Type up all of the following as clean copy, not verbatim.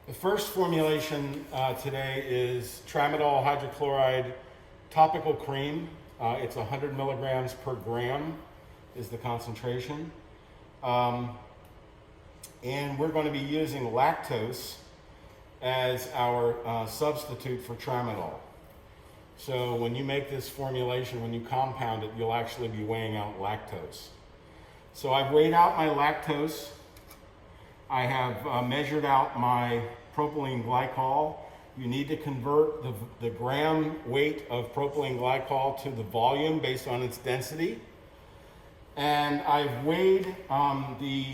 The first formulation today is Tramadol hydrochloride topical cream. It's 100 milligrams per gram is the concentration. And we're going to be using lactose as our substitute for Tramadol. So when you make this formulation, when you compound it, you'll actually be weighing out lactose. So I've weighed out my lactose. I have measured out my propylene glycol. You need to convert the gram weight of propylene glycol to the volume based on its density. And I've weighed the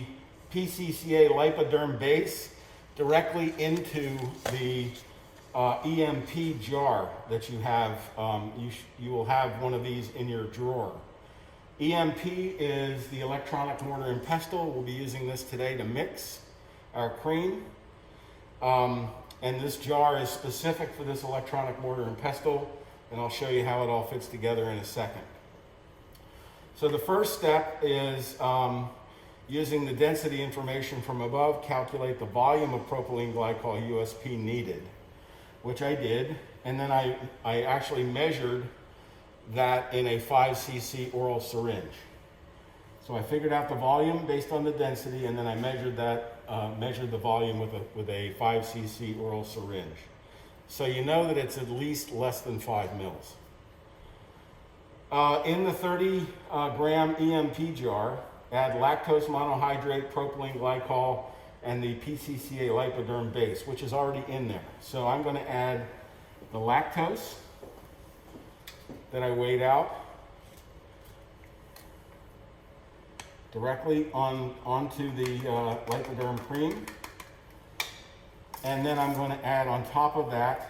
PCCA lipoderm base directly into the EMP jar that you have. You will have one of these in your drawer. EMP is the electronic mortar and pestle. We'll be using this today to mix our cream. And this jar is specific for this electronic mortar and pestle, and I'll show you how it all fits together in a second. So the first step is using the density information from above, calculate the volume of propylene glycol USP needed, which I did, and then I actually measured that in a 5 cc oral syringe. So I figured out the volume based on the density, and then I measured the volume with a 5 cc oral syringe. So you know that it's at least less than 5 mils. In the 30 gram EMP jar, add lactose monohydrate, propylene glycol, and the PCCA lipoderm base, which is already in there. So I'm going to add the lactose that I weighed out directly onto the lipoderm cream. And then I'm going to add on top of that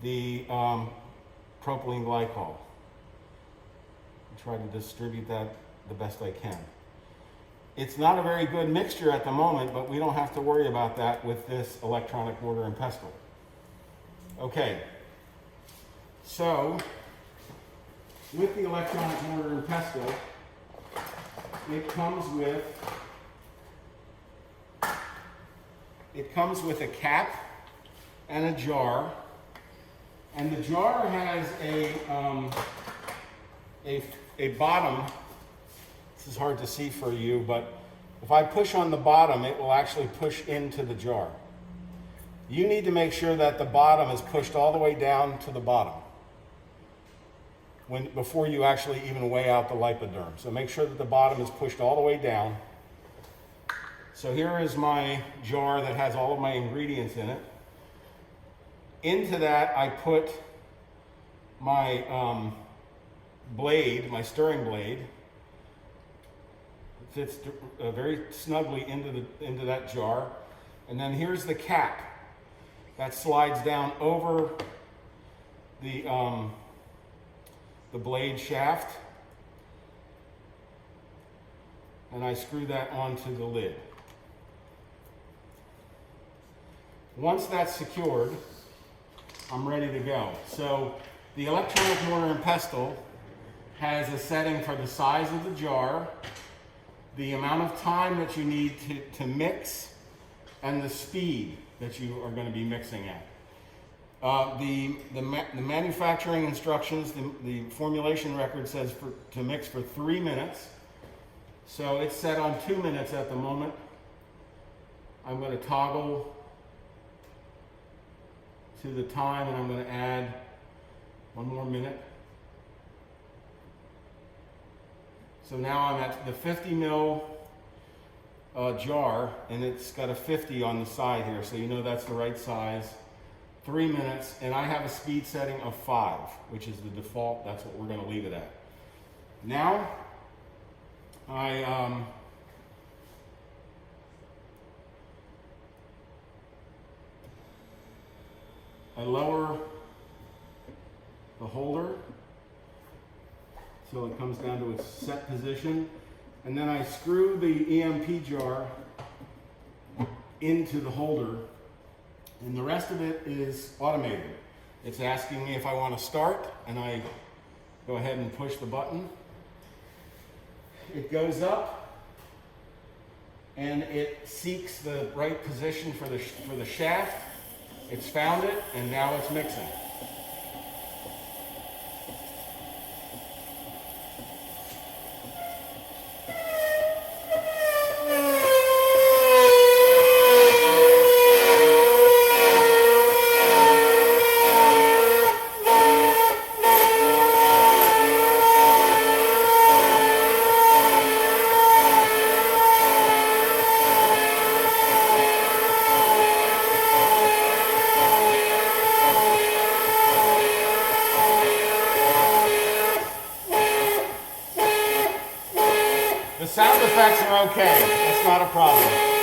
the propylene glycol. Try to distribute that the best I can. It's not a very good mixture at the moment, but we don't have to worry about that with this electronic mortar and pestle. Okay, so with the electronic mortar and pestle, it comes with a cap and a jar, and the jar has a bottom. This is hard to see for you, but if I push on the bottom, it will actually push into the jar. You need to make sure that the bottom is pushed all the way down to the bottom before you actually even weigh out the lipoderm. So make sure that the bottom is pushed all the way down. So here is my jar that has all of my ingredients in it. Into that I put my blade, my stirring blade. It fits very snugly into that jar. And then here's the cap that slides down over the blade shaft, and I screw that onto the lid. Once that's secured, I'm ready to go. So the electronic mortar and pestle has a setting for the size of the jar, the amount of time that you need to mix, and the speed that you are going to be mixing at. The manufacturing instructions, the formulation record says to mix for 3 minutes. So it's set on 2 minutes at the moment. I'm going to toggle to the time, and I'm going to add 1 more minute. So now I'm at the 50 mil jar, and it's got a 50 on the side here, so you know that's the right size. 3 minutes, and I have a speed setting of 5, which is the default. That's what we're going to leave it at. Now, I lower the holder so it comes down to its set position, and then I screw the EMP jar into the holder, and the rest of it is automated. It's asking me if I want to start, and I go ahead and push the button. It goes up, and it seeks the right position for the shaft. It's found it, and now it's mixing. The sound effects are okay. That's not a problem.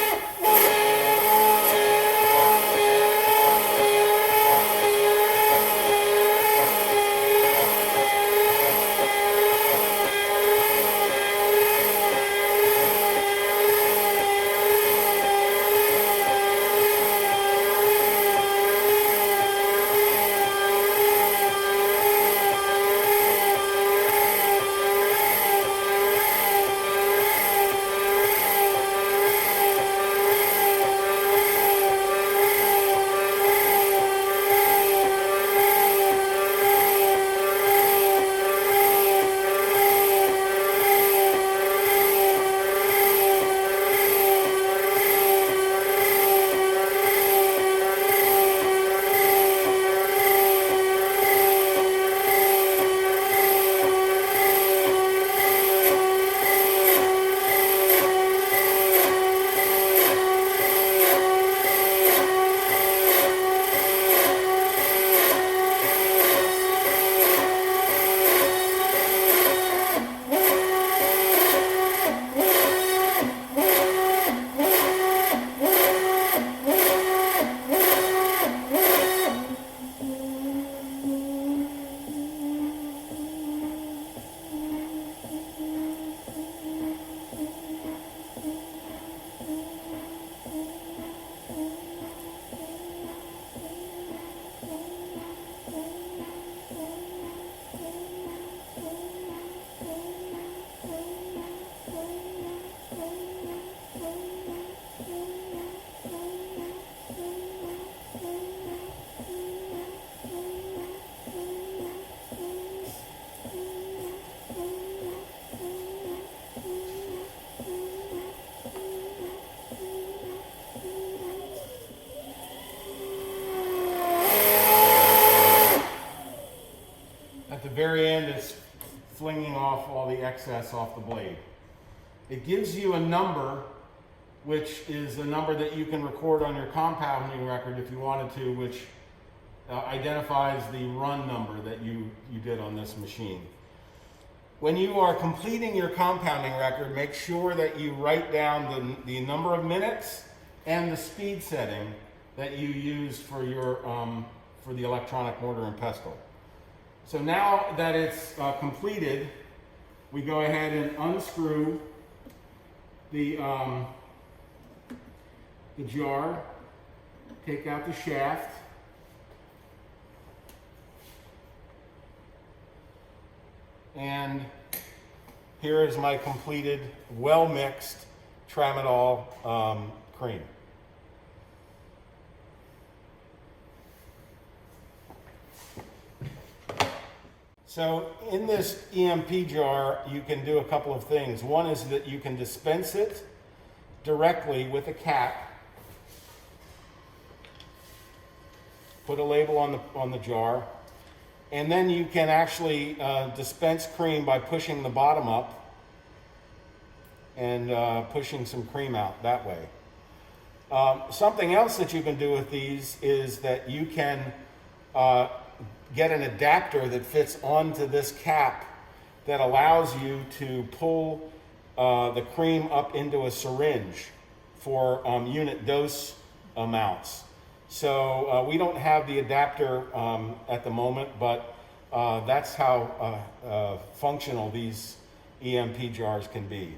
Very end, it's flinging off all the excess off the blade. It gives you a number, which is a number that you can record on your compounding record if you wanted to, which identifies the run number that you did on this machine. When you are completing your compounding record, make sure that you write down the number of minutes and the speed setting that you used for your for the electronic mortar and pestle. So now that it's completed, we go ahead and unscrew the jar, take out the shaft, and here is my completed, well-mixed Tramadol cream. So in this EMP jar, you can do a couple of things. One is that you can dispense it directly with a cap. Put a label on the jar. And then you can actually dispense cream by pushing the bottom up and pushing some cream out that way. Something else that you can do with these is that you can get an adapter that fits onto this cap that allows you to pull the cream up into a syringe for unit dose amounts. So we don't have the adapter at the moment, but that's how functional these EMP jars can be.